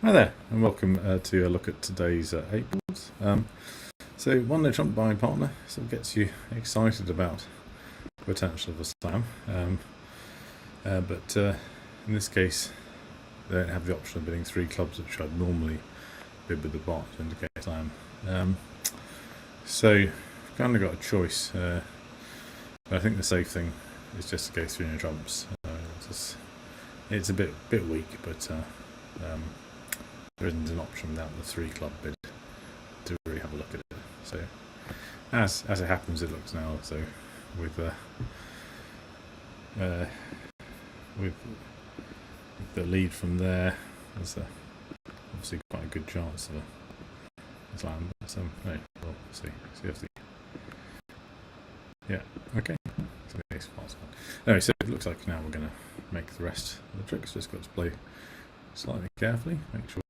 Hi there, and welcome to a look at today's 8 boards. So, one no trump by partner sort of gets you excited about the potential of a slam, but in this case, they don't have the option of bidding 3 clubs, which I'd normally bid with the bar to indicate slam. So, we've kind of got a choice. But I think the safe thing is just to go 3 no trumps. It's a bit weak, but there isn't an option without the 3 club bid to really have a look at it. So, as it happens, it looks now so with the lead from there, there's obviously quite a good chance of a slam. But no, we'll see if the okay. So the ace fast one. Anyway, so it looks like now we're going to make the rest of the tricks. Just got to play slightly carefully, make sure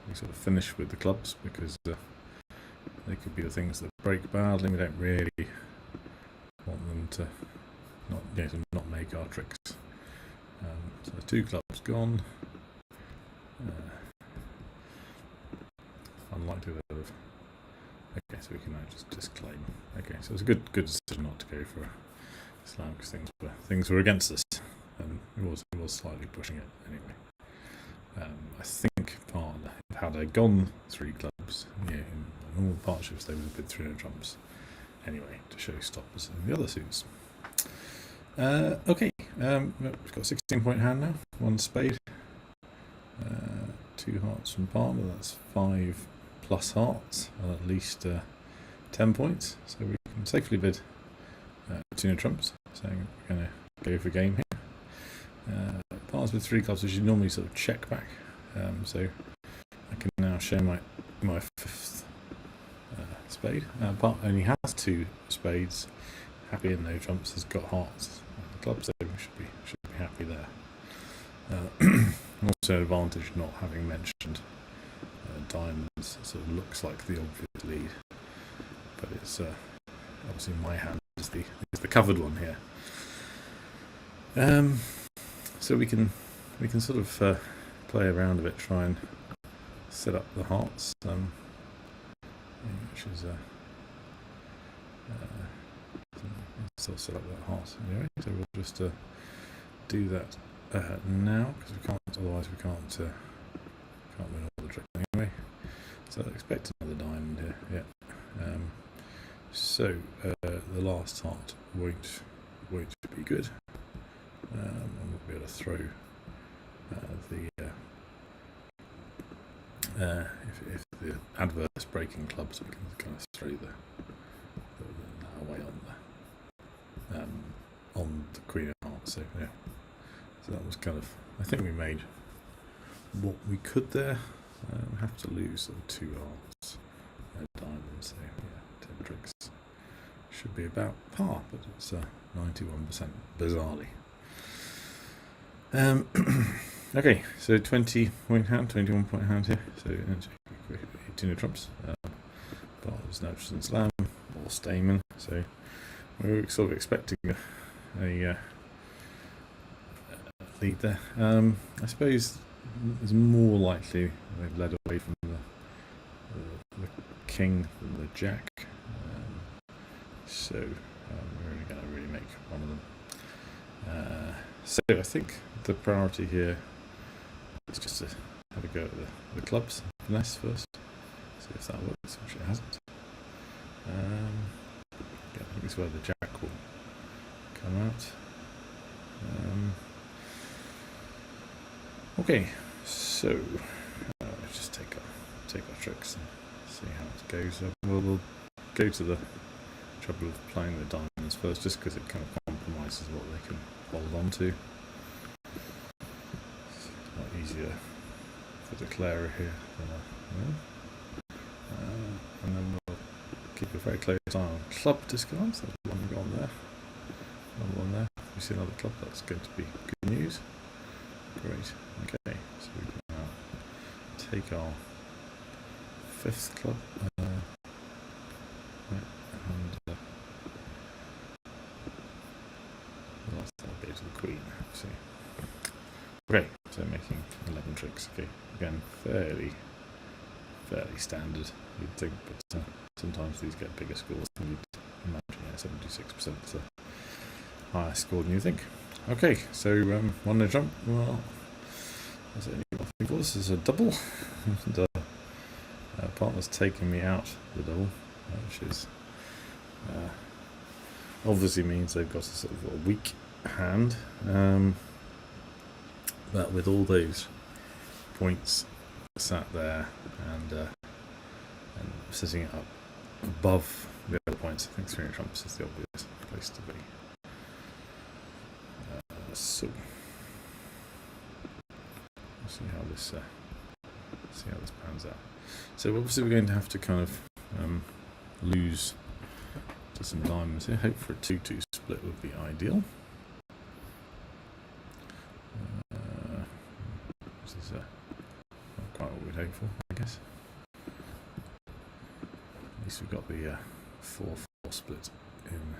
we sort of finish with the clubs, because they could be the things that break badly. We don't really want them to not make our tricks. So the 2 clubs gone. Unlikely that have. Okay, so we can now just disclaim. Okay, so it's a good decision not to go for a slam, because things were against us, and it was slightly pushing it anyway. I think partner, had I gone 3 clubs, in normal partnerships, they would have been 3 no trumps anyway, to show stoppers in the other suits. Okay, we've got a 16-point hand now. 1 spade, 2 hearts from partner. That's 5 plus hearts, at least 10 points. So we can safely bid 2 no trumps, saying we're going to go for game here. Partners with 3 clubs, which you normally sort of check back. So I can now show my 5th spade. Part only has 2 spades. Happy in no trumps. Has got hearts on the club, so we should be happy there. Also, an advantage not having mentioned diamonds. Sort of looks like the obvious lead, but it's obviously my hand is the covered one here. So we can sort of play around a bit, try and set up the hearts, which is still set up that heart anyway. So we'll just do that now, because we can't. Otherwise, we can't win all the tricks anyway. So I expect another diamond here. Yeah. So the last heart won't be good. And we'll be able to throw if the adverse breaking clubs, we can kind of throw that away on the Queen of Hearts. So yeah, so that was kind of, I think we made what we could there. We have to lose sort of 2 hearts, diamonds. So yeah, 10 tricks should be about par, but it's 91% bizarrely. Okay, so 20-point hand, 21-point hand here. So 2 no trumps. Partners no and slam or Stamen. So we were sort of expecting a lead there. I suppose it's more likely they've led away from the king than the jack. So we're only going to really make one of them. So I think the priority here is just to have a go at the clubs finesse first. See if that works, which it hasn't. I think this is where the jack will come out. Okay, so let's just take our tricks and see how it goes. We'll go to the trouble of playing the diamonds first, just because it kind of compromises what they can hold on to. It's a lot easier for the declarer here than and then we'll keep a very close eye on club discards. There's one gone there, another one there. If we see another club, that's going to be good news. Great. Okay, so we can now take our 5th club, and the last that'll be to the Queen. See. Okay, So making 11 tricks. Okay, again, fairly standard, you'd think, but sometimes these get bigger scores than you'd imagine. Yeah, 76% is a higher score than you think. Okay, so one no jump. Well, is it anything? This is a double, and partner's taking me out the double, which is obviously means they've got a sort of a weak hand. But with all those points sat there and setting it up above the other points, I think 300 trumps is the obvious place to be. So we'll see how this pans out. So obviously we're going to have to kind of lose to some diamonds here. Hope for a 2-2 split would be ideal. This is not quite what we'd hope for, I guess. At least we've got the 4-4 split in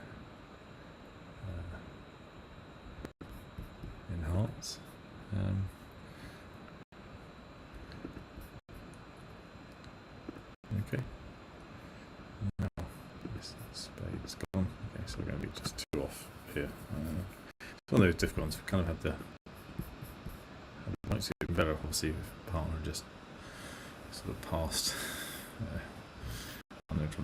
hearts. Okay. Now this spade's gone. Okay, so we're going to be just 2 off here. It's one of those difficult ones. We've kind of had the. It might seem better, obviously, if partner just sort of passed.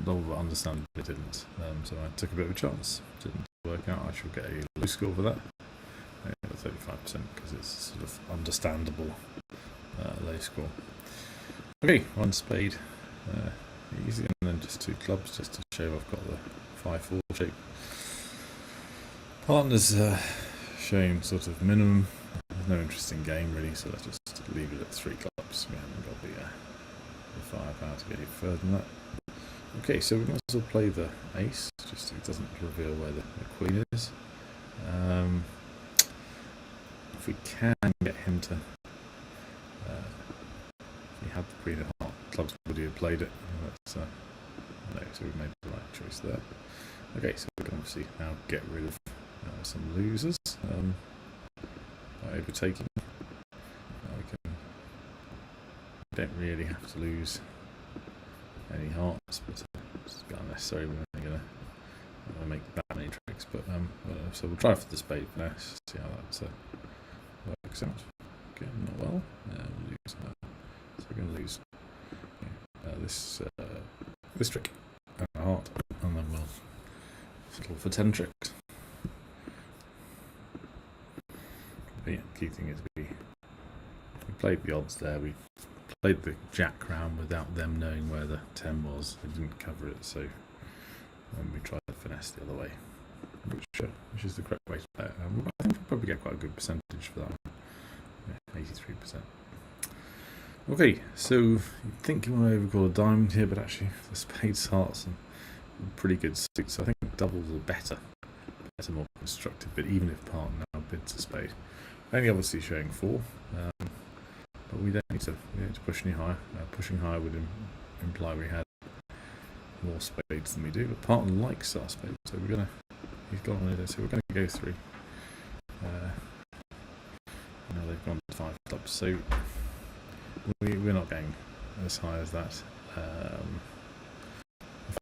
Double, but understandably it didn't. So I took a bit of a chance. Didn't work out. I should get a low score for that. 35% because it's sort of understandable low score. Okay, 1 spade. Easy, and then just 2 clubs just to show I've got the 5-4 shape. Partner's showing sort of minimum. There's no interesting game really, so let's just leave it at 3 clubs. We haven't got the firepower to get any further than that. Okay, so we can also play the ace, just so it doesn't reveal where the queen is. If we can get him to, if he had the queen of hearts, clubs would have played it. That's, no, so we've made the right choice there. Okay, so we can obviously now get rid of some losers by overtaking. We don't really have to lose any hearts, but it's a bit unnecessary. We're not going to make that many tricks, but so we'll try for the spade for now. See how that works out. Okay, not well. We'll lose, so we're going to lose this trick and a heart, and then we'll settle for 10 tricks. But yeah, key thing is we played the odds there. We played the jack round without them knowing where the 10 was. They didn't cover it, so we tried to finesse the other way, which is the correct way to play it. I think we'll probably get quite a good percentage for that one. Yeah, 83%. Okay, so you'd think you want to overcall a diamond here, but actually the spades, hearts, and pretty good suits. So I think doubles are better, more constructive. But even if partner now bids a spade, only obviously showing 4. But we don't need to push any higher. Pushing higher would imply we had more spades than we do. But partner likes our spades, so he's gone on it. So we're going to go through. Now they've gone to 5 clubs, so we're not going as high as that.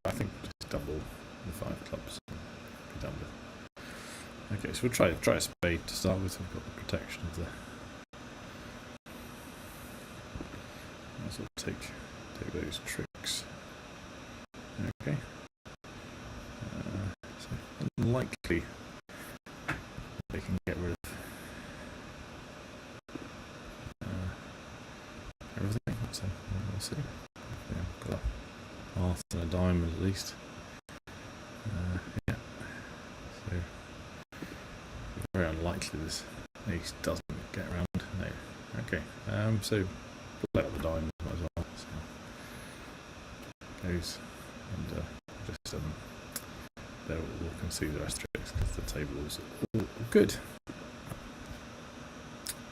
I think we'll just double the 5 clubs and be done with. Okay, so we'll try a spade to start with. We've got the protection of the. So we'll take those tricks. Okay. So unlikely they can get rid of everything. So we'll see. Yeah, got a hearth and a diamond at least. Yeah. So very unlikely this ace doesn't get around. No. Okay. So play out the diamond as well. So goes and just there we'll concede the rest of the tricks because the table is all good.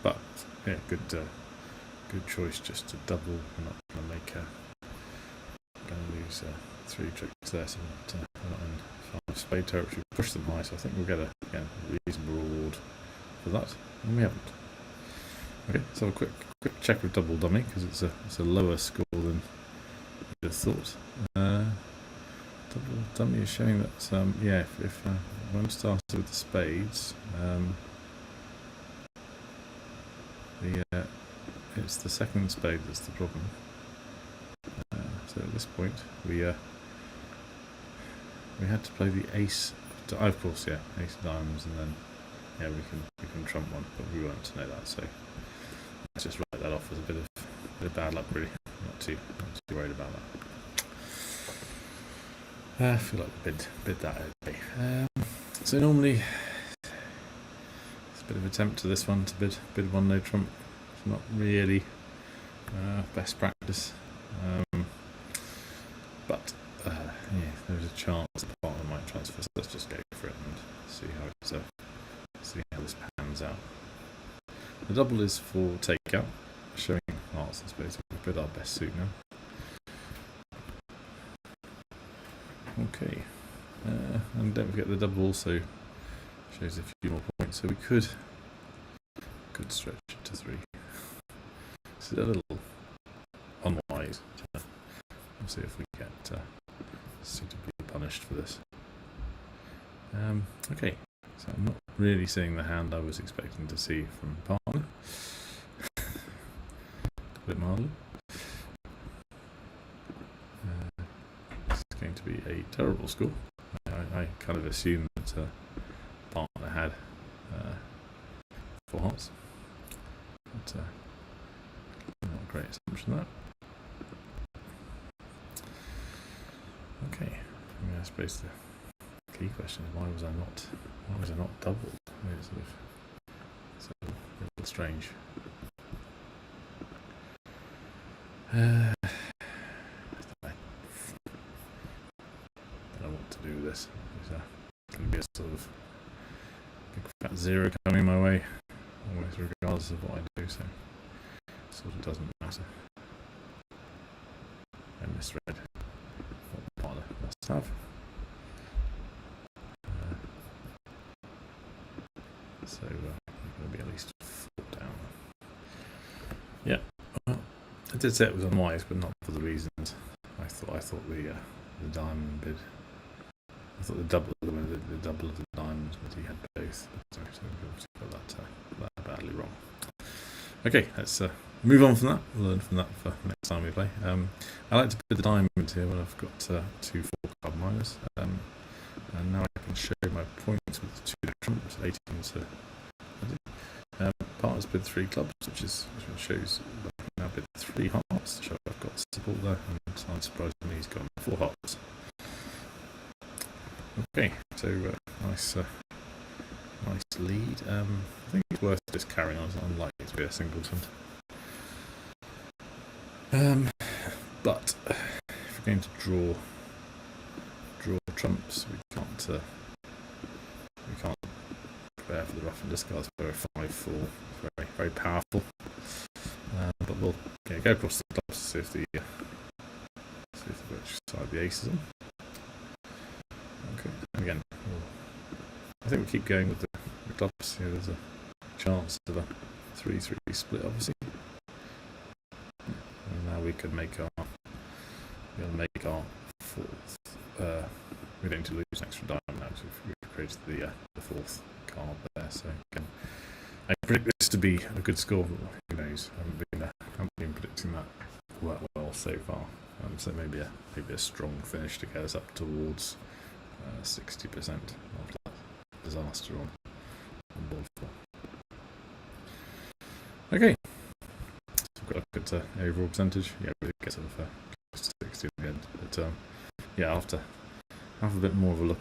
But yeah, good choice just to double. We're not going to make going to lose 3 tricks there, so we're not in 5 spade territory. Push them high, so I think we'll get a reasonable reward for that, and we haven't. Okay, let's have a quick check with double dummy, because it's a lower score than you'd have thought. Double dummy is showing that yeah, if one started with the spades, it's the second spade that's the problem. So at this point we had to play the ace. Of course, yeah, ace of diamonds, and then yeah, we can trump one, but we weren't to know that, so let's just write that off as a bit of bad luck, really. Not too worried about that. I feel like we bid that okay. So normally it's a bit of an attempt to this one to bid one no trump. It's not really best practice, but yeah, there's a chance the partner might transfer. So let's just go for it and see how this pans out. The double is for takeout, showing hearts. I suppose we've bid our best suit now. Okay, and don't forget the double also shows a few more points, so we could stretch it to 3. It's a little unwise. We'll see if we get suitably punished for this. Okay, so I'm not really seeing the hand I was expecting to see from partner. A bit mildly. It's going to be a terrible score. I kind of assumed that partner had 4 hearts, but not a great assumption that. Okay, I suppose the key question is why was I not doubled? I mean, it's a little strange. I don't know what to do with this. There's going to be a sort of big fat 0 coming my way, almost regardless of what I do, so it sort of doesn't matter. I misread what the partner must have. So going to be at least 4 down. Yeah, well, I did say it was unwise, but not for the reasons I thought the diamond bid. I thought the double of the diamonds, but he had both. So we obviously got that badly wrong. Okay, let's move on from that. We'll learn from that for next time we play. I like to bid the diamond here when I've got 2 4-card minors. And now I can show my points with the 2 trumps, 18 to 20. Partners bid 3 clubs, which shows that I now bid 3 hearts to show I've got support there, and unsurprisingly he's got 4 hearts. Okay, so nice lead. I think it's worth just carrying on. It's unlikely to be a singleton. But if we're going to draw trumps, we can't prepare for the rough and discards for a 5-4. Very, very powerful. But we'll go across the clubs to see if which side the ace is on. Okay, and again, I think we keep going with the clubs here. There's a chance of a 3-3 split, obviously. And now we can make our 4th. We don't need to lose an extra diamond now, so we've created the 4th card there. So again, I predict this to be a good score, but who knows? I haven't been predicting that well so far. So maybe a strong finish to get us up towards 60% after that disaster on board 4. Okay, so we've got a good overall percentage. Yeah, we get sort of 60 in the end. But yeah, after have a bit more of a look